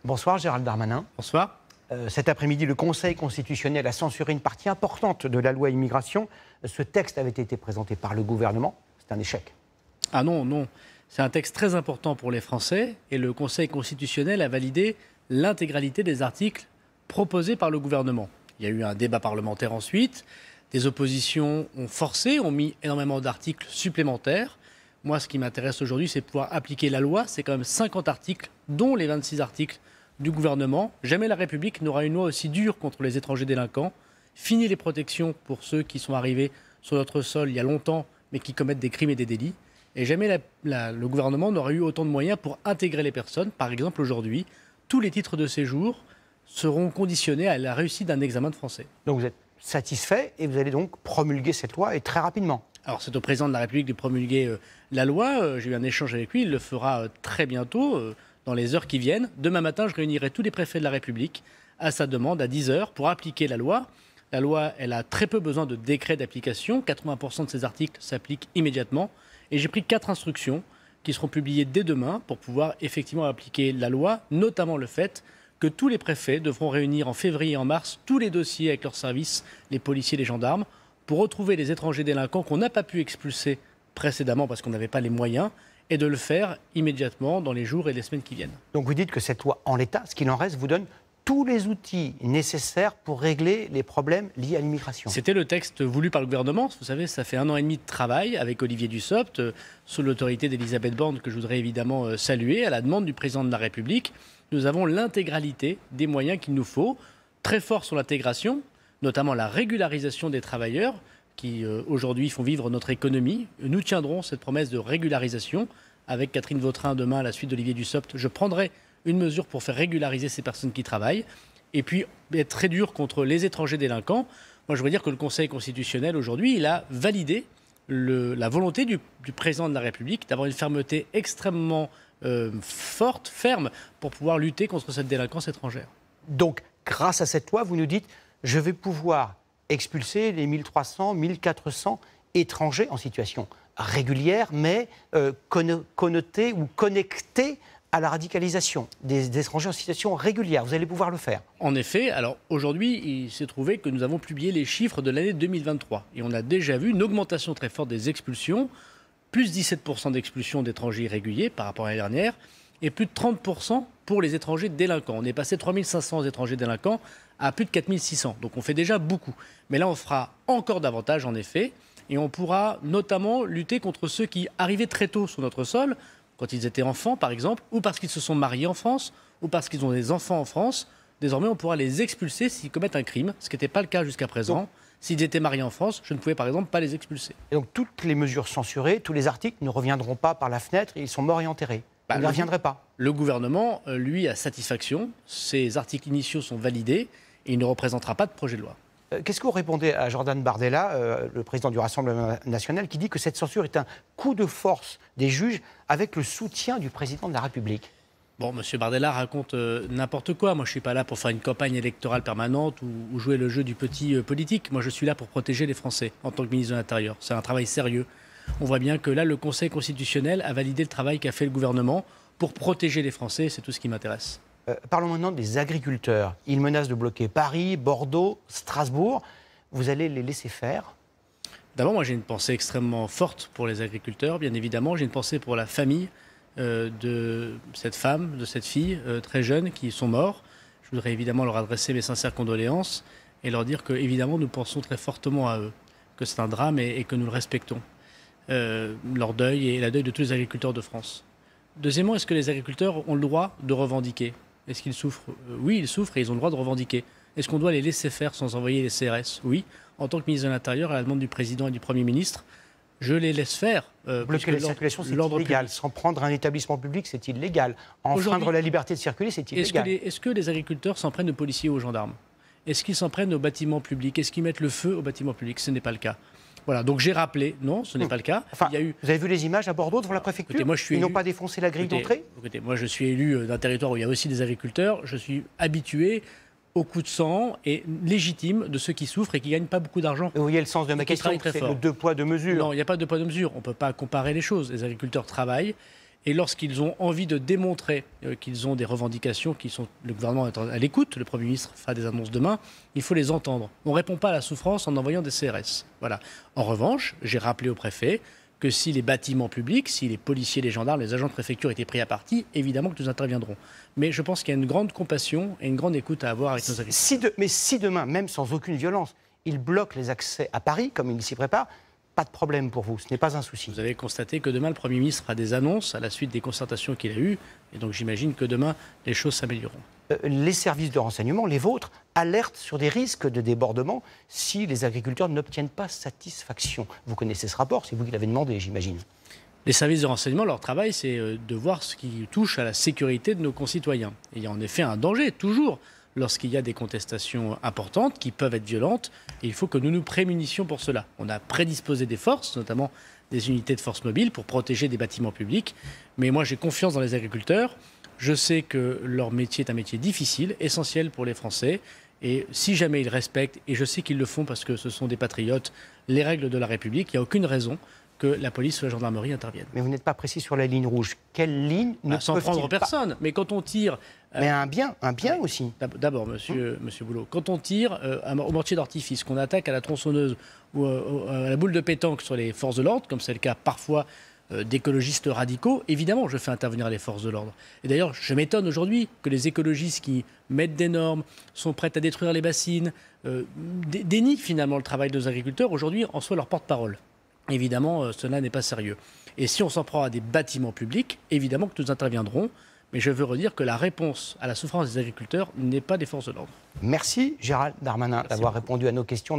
Bonsoir Gérald Darmanin. Bonsoir. Cet après-midi, le Conseil constitutionnel a censuré une partie importante de la loi immigration. Ce texte avait été présenté par le gouvernement. C'est un échec. Ah non, non. C'est un texte très important pour les Français et le Conseil constitutionnel a validé l'intégralité des articles proposés par le gouvernement. Il y a eu un débat parlementaire ensuite. Des oppositions ont forcé, ont mis énormément d'articles supplémentaires. Moi, ce qui m'intéresse aujourd'hui, c'est de pouvoir appliquer la loi. C'est quand même 50 articles, dont les 26 articles du gouvernement. Jamais la République n'aura une loi aussi dure contre les étrangers délinquants. Fini les protections pour ceux qui sont arrivés sur notre sol il y a longtemps, mais qui commettent des crimes et des délits. Et jamais le gouvernement n'aura eu autant de moyens pour intégrer les personnes. Par exemple, aujourd'hui, tous les titres de séjour seront conditionnés à la réussite d'un examen de français. Donc vous êtes satisfait et vous allez donc promulguer cette loi et très rapidement. Alors c'est au président de la République de promulguer la loi. J'ai eu un échange avec lui, il le fera très bientôt, dans les heures qui viennent. Demain matin, je réunirai tous les préfets de la République à sa demande à 10 heures pour appliquer la loi. La loi, elle a très peu besoin de décret d'application. 80% de ces articles s'appliquent immédiatement. Et j'ai pris 4 instructions qui seront publiées dès demain pour pouvoir effectivement appliquer la loi, notamment le fait que tous les préfets devront réunir en février et en mars tous les dossiers avec leurs services, les policiers, les gendarmes, pour retrouver les étrangers délinquants qu'on n'a pas pu expulser précédemment parce qu'on n'avait pas les moyens, et de le faire immédiatement dans les jours et les semaines qui viennent. Donc vous dites que cette loi, en l'état, ce qu'il en reste, vous donne tous les outils nécessaires pour régler les problèmes liés à l'immigration. C'était le texte voulu par le gouvernement. Vous savez, ça fait 1 an et demi de travail avec Olivier Dussopt, sous l'autorité d'Elisabeth Borne, que je voudrais évidemment saluer, à la demande du président de la République. Nous avons l'intégralité des moyens qu'il nous faut, très fort sur l'intégration, notamment la régularisation des travailleurs qui aujourd'hui font vivre notre économie. Nous tiendrons cette promesse de régularisation avec Catherine Vautrin demain à la suite d'Olivier Dussopt. Je prendrai une mesure pour faire régulariser ces personnes qui travaillent et puis être très dur contre les étrangers délinquants. Moi, je veux dire que le Conseil constitutionnel aujourd'hui, il a validé la volonté du président de la République d'avoir une fermeté extrêmement forte, ferme, pour pouvoir lutter contre cette délinquance étrangère. Donc, grâce à cette loi, vous nous dites, je vais pouvoir expulser les 1300, 1400 étrangers en situation régulière, mais connotés ou connectés à la radicalisation des étrangers en situation régulière. Vous allez pouvoir le faire. En effet, alors aujourd'hui, il s'est trouvé que nous avons publié les chiffres de l'année 2023. Et on a déjà vu une augmentation très forte des expulsions, plus 17% d'expulsions d'étrangers irréguliers par rapport à l'année dernière, et plus de 30% pour les étrangers délinquants. On est passé de 3500 étrangers délinquants à plus de 4600. Donc on fait déjà beaucoup. Mais là, on fera encore davantage, en effet. Et on pourra notamment lutter contre ceux qui arrivaient très tôt sur notre sol, quand ils étaient enfants, par exemple, ou parce qu'ils se sont mariés en France, ou parce qu'ils ont des enfants en France. Désormais, on pourra les expulser s'ils commettent un crime, ce qui n'était pas le cas jusqu'à présent. S'ils étaient mariés en France, je ne pouvais par exemple pas les expulser. Et donc toutes les mesures censurées, tous les articles ne reviendront pas par la fenêtre, ils sont morts et enterrés. Ils ne reviendraient pas. Le gouvernement, lui, a satisfaction. Ces articles initiaux sont validés et il ne représentera pas de projet de loi. Qu'est-ce que vous répondez à Jordan Bardella, le président du Rassemblement national, qui dit que cette censure est un coup de force des juges avec le soutien du président de la République? Bon, M. Bardella raconte n'importe quoi. Moi, je ne suis pas là pour faire une campagne électorale permanente ou jouer le jeu du petit politique. Moi, je suis là pour protéger les Français en tant que ministre de l'Intérieur. C'est un travail sérieux. On voit bien que là, le Conseil constitutionnel a validé le travail qu'a fait le gouvernement pour protéger les Français. C'est tout ce qui m'intéresse. Parlons maintenant des agriculteurs. Ils menacent de bloquer Paris, Bordeaux, Strasbourg. Vous allez les laisser faire? D'abord, moi, j'ai une pensée extrêmement forte pour les agriculteurs, bien évidemment. J'ai une pensée pour la famille de cette femme, de cette fille très jeune qui sont morts. Je voudrais évidemment leur adresser mes sincères condoléances et leur dire que, évidemment, nous pensons très fortement à eux, que c'est un drame et que nous le respectons. Leur deuil et la deuil de tous les agriculteurs de France. Deuxièmement, est-ce que les agriculteurs ont le droit de revendiquer? Est-ce qu'ils souffrent? Oui, ils souffrent et ils ont le droit de revendiquer. Est-ce qu'on doit les laisser faire sans envoyer les CRS? Oui. En tant que ministre de l'Intérieur, à la demande du Président et du Premier ministre, je les laisse faire. Bloquer la circulation, c'est illégal. S'en prendre un établissement public, c'est illégal. Enfreindre la liberté de circuler, c'est illégal. Est-ce que les agriculteurs s'en prennent aux policiers ou aux gendarmes? Est-ce qu'ils s'en prennent aux bâtiments publics? Est-ce qu'ils mettent le feu aux bâtiments publics? Ce n'est pas le cas. Voilà, donc j'ai rappelé, non, ce n'est pas le cas. Enfin, vous avez vu les images à Bordeaux devant la préfecture? Écoutez, moi, ils n'ont pas défoncé la grille d'entrée? Écoutez, moi je suis élu d'un territoire où il y a aussi des agriculteurs. Je suis habitué au coup de sang et légitime de ceux qui souffrent et qui ne gagnent pas beaucoup d'argent. Vous voyez le sens de ma question, c'est le deux poids, deux mesures. Non, il n'y a pas de poids, deux mesures. On ne peut pas comparer les choses. Les agriculteurs travaillent Et lorsqu'ils ont envie de démontrer qu'ils ont des revendications, le gouvernement est à l'écoute, le Premier ministre fera des annonces demain, il faut les entendre. On ne répond pas à la souffrance en envoyant des CRS. Voilà. En revanche, j'ai rappelé au préfet que si les bâtiments publics, si les policiers, les gendarmes, les agents de préfecture étaient pris à partie, évidemment que nous interviendrons. Mais je pense qu'il y a une grande compassion et une grande écoute à avoir avec nos agriculteurs. Mais si demain, même sans aucune violence, ils bloquent les accès à Paris, comme ils s'y préparent, pas de problème pour vous, ce n'est pas un souci. Vous avez constaté que demain, le Premier ministre fera des annonces à la suite des concertations qu'il a eues. Et donc j'imagine que demain, les choses s'amélioreront. Les services de renseignement, les vôtres, alertent sur des risques de débordement si les agriculteurs n'obtiennent pas satisfaction. Vous connaissez ce rapport, c'est vous qui l'avez demandé, j'imagine. Les services de renseignement, leur travail, c'est de voir ce qui touche à la sécurité de nos concitoyens. Et il y a en effet un danger, toujours, lorsqu'il y a des contestations importantes qui peuvent être violentes. Et il faut que nous nous prémunissions pour cela. On a prédisposé des forces, notamment des unités de force mobile, pour protéger des bâtiments publics. Mais moi, j'ai confiance dans les agriculteurs. Je sais que leur métier est un métier difficile, essentiel pour les Français. Et si jamais ils respectent, et je sais qu'ils le font parce que ce sont des patriotes, les règles de la République, il n'y a aucune raison que la police ou la gendarmerie interviennent. Mais vous n'êtes pas précis sur la ligne rouge. Quelle ligne ne sans prendre personne. Mais quand on tire... Mais un bien aussi. D'abord, monsieur Boulot, quand on tire au mortier d'artifice, qu'on attaque à la tronçonneuse ou à la boule de pétanque sur les forces de l'ordre, comme c'est le cas parfois d'écologistes radicaux, évidemment, je fais intervenir les forces de l'ordre. Et d'ailleurs, je m'étonne aujourd'hui que les écologistes qui mettent des normes, sont prêts à détruire les bassines, dénient finalement le travail de nos agriculteurs, aujourd'hui en soient leur porte-parole. Évidemment, cela n'est pas sérieux. Et si on s'en prend à des bâtiments publics, évidemment que nous interviendrons. Mais je veux redire que la réponse à la souffrance des agriculteurs n'est pas des forces de l'ordre. Merci Gérald Darmanin d'avoir répondu à nos questions.